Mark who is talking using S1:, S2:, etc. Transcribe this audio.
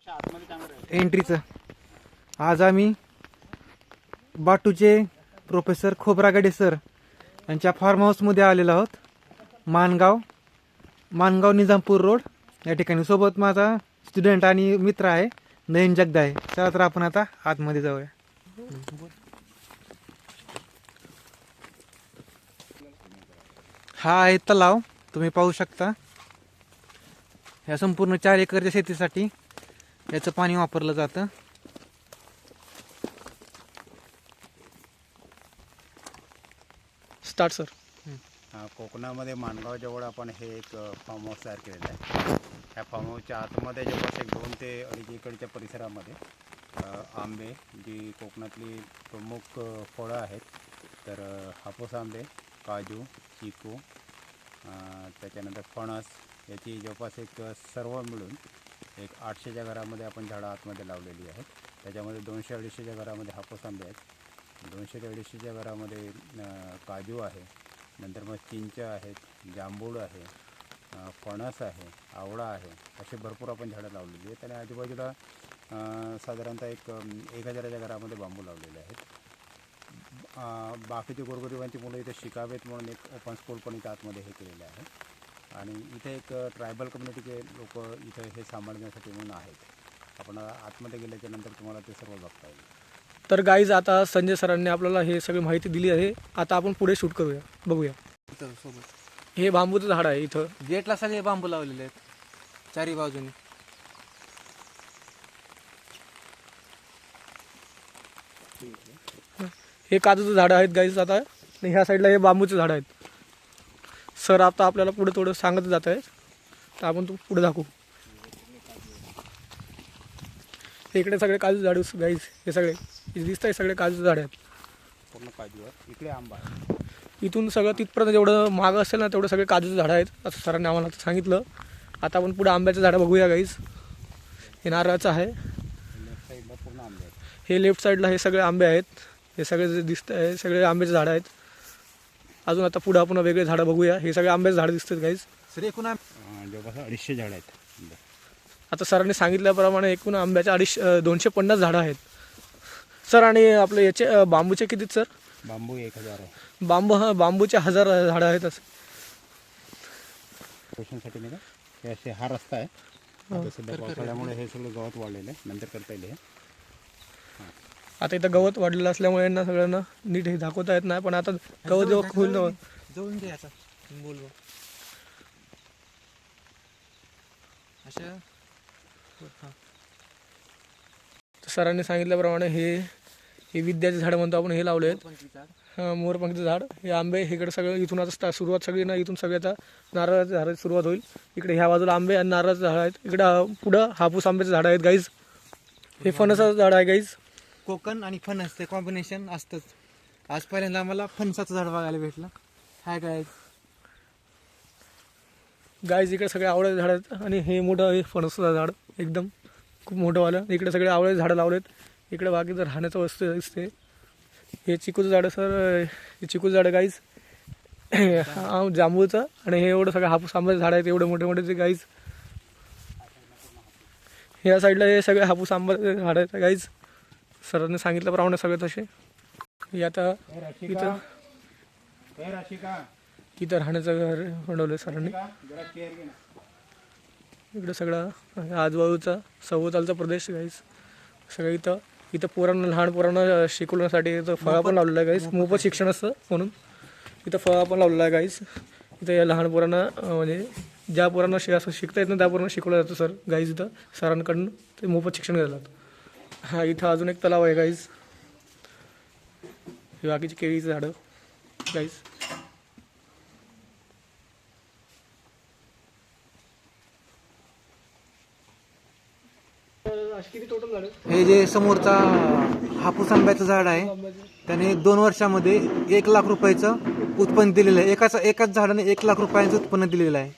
S1: एंट्रीचं आज आम्ही बाटूचे professor Khobragade sir यांच्या फार्म हाऊसमध्ये आलेलो आहोत. मानगाव निजामपूर रोड या ठिकाणी. सोबत माझा स्टुडंट आणि मित्र आहे नयन जगदाळे. चला तर आपण आता आतमध्ये जाऊया. हा आहे तलाव, तुम्ही पाहू शकता. या संपूर्ण 4 एकरच्या शेतीसाठी याचं पाणी वापरलं जातं.
S2: Start sir.
S3: कोकणामध्ये माणगाव जवळ आपण हे एक फार्म हाऊस तयार केलेलं आहे. ह्या फार्म हाऊसच्या आतमध्ये जवळपास 2 ते 2.5 एकरच्या परिसरामध्ये आंबे, जी कोकणातली प्रमुख फळं आहेत, तर हापूस आंबे, काजू, चिकू, त्याच्यानंतर फणस, याची जवळपास सर्व मिळून 800च्या घरामध्ये आपण झाडं आतमध्ये लावलेली आहेत. त्याच्यामध्ये 200-250च्या घरामध्ये हापूस आंबे आहेत, 200 ते 250च्या घरामध्ये काजू आहे, नंतर मग चिंच आहेत, जांभूळ आहे, फणस आहे, आवळा आहे, असे भरपूर आपण झाडं लावलेली आहेत. आणि आजूबाजूला साधारणतः 1000च्या घरामध्ये बांबू लावलेले आहेत. बाकीची गोरगरिबांची मुलं इथे शिकावेत म्हणून एक ओपन स्कूल पण इथं आतमध्ये हे केलेलं आहे. आणि इथे एक ट्रायबल कम्युनिटीचे लोक इथे हे सांभाळण्यासाठी म्हणून आहेत. आपण आतमध्ये गेल्याच्या नंतर तुम्हाला ते सर्व बघता येईल.
S2: तर गाईज, आता संजय सरांनी आपल्याला हे सगळी माहिती दिली आहे. आता आपण पुढे शूट करूया, बघूया. हे बांबूचं झाड आहे. इथं
S1: गेटला सगळे बांबू लावलेले आहेत 4 बाजूनी.
S2: हे काजूचं झाड आहेत गाईज. आता ह्या साईडला हे बांबूचे झाड आहेत. सर आता आपल्याला पुढे थोडं सांगत जात आहे, तर आपण तू पुढे दाखवू. इकडे सगळे काजू झाड गाईज, हे सगळे दिसत आहे, सगळे काजूचे झाड आहेत.
S3: पूर्ण काजूवर इकडे आंबा आहे.
S2: इथून सगळं तिथपर्यंत जेवढं महाग असेल ना तेवढं सगळे काजूचे झाडं आहेत, असं सरांनी आम्हाला सांगितलं. आता आपण पुढे आंब्याचं झाडं बघूया गाईज. हे नारळाचं आहे.
S3: लेफ्ट साईडला पूर्ण आंबे आहेत.
S2: हे लेफ्ट साईडला हे सगळे आंबे आहेत. हे सगळे जे दिसत आहे सगळे आंब्याचे झाडं आहेत. अजून आता पुढे आपण वेगळे झाडं बघूया. हे सगळे आंब्याचे झाडं दिसतात गाईज.
S1: सर एकूण
S3: जवळपास 250 झाडं आहेत.
S2: आता सरांनी सांगितल्याप्रमाणे एकूण आंब्याच्या 250 झाडं आहेत. सर, आणि आपले याचे बांबूचे किती सर?
S3: बांबू 1000 आहे.
S2: बांबूचे 1000 झाडं आहेत. असं
S3: पेशंटसाठी नाही का, हे असे हा रस्ता आहे. आता सध्या पावसाळ्यामुळे हे सगळं गवत वाढलेलं आहे, नंतर करता येईल. हे
S2: आता इथं गवत वाढलेलं असल्यामुळे यांना सगळ्यांना नीट हे दाखवता येत नाही. पण आता गवत जेव्हा होईल
S1: जवळून द्यायचा बोल अशा.
S2: सरांनी सांगितल्याप्रमाणे हे विद्याचे झाडं म्हणतो आपण, हे लावले आहेत. मोरपंखीचं झाड. हे आंबे इकडे सगळं इथून आता सुरुवात सगळी ना, इथून सगळ्याचा नारळाच्या झाडाची सुरुवात होईल. इकडे ह्या बाजूला आंबे आणि नारळाचं झाड आहेत. इकडे पुढं हापूस आंब्याचं झाड आहेत गाईज. हे फणसाचं झाड आहे गाईज.
S1: कोकण आणि फणस ते कॉम्बिनेशन असतंच. आज पहिल्यांदा आम्हाला फणसाचं झाड बघायला भेटलं. हाय
S2: गाईज इकडे सगळे आवळ्याचे झाड आहेत. आणि हे मोठं हे फणसाचं झाड एकदम खूप मोठंवालं. इकडे सगळे आवळ्याचे झाडं लावलेत. इकडे बाकीचं राहण्याचं वस्तू दिसते. हे चिकूचं झाड सर, हे चिकूचं झाड गाईज. जांभूचं. आणि हे एवढं सगळं हापूस आंब्याचं झाड आहेत, एवढे मोठे मोठे ते गाईज. ह्या साईडला हे सगळे हापूस आंब्याचे झाड आहेत गाईज. सरांनी सांगितल्याप्रमाणे सगळे तसे. हे आता इथं राहण्याचं घर बनवलं सरांनी. इकडं सगळं आजूबाजूचा सभोवतालचा प्रदेश गाईज. सगळं इथं पोरांना, लहान पोरांना शिकवण्यासाठी इथं फळा पण लावलेला आहे गाईज. मोफत शिक्षण असतं म्हणून इथं फळा पण लावलेला आहे गाईज. इथं या लहान पोरांना म्हणजे ज्या पोरांना असं शिकता येत नाही त्या पोरांना शिकवलं जातं सर गाईज. इथं सरांकडून ते मोफत शिक्षण घेतात. हा, इथं अजून एक तलाव आहे गाईज. हे बाकीची केळीचं झाडं गाईज.
S1: हे जे समोरचा हापूस आंब्याचं झाड आहे त्याने 2 वर्षामध्ये 1 लाख रुपयाचं उत्पन्न दिलेलं आहे. एकाच झाडाने 1 लाख रुपयांचं उत्पन्न दिलेलं आहे.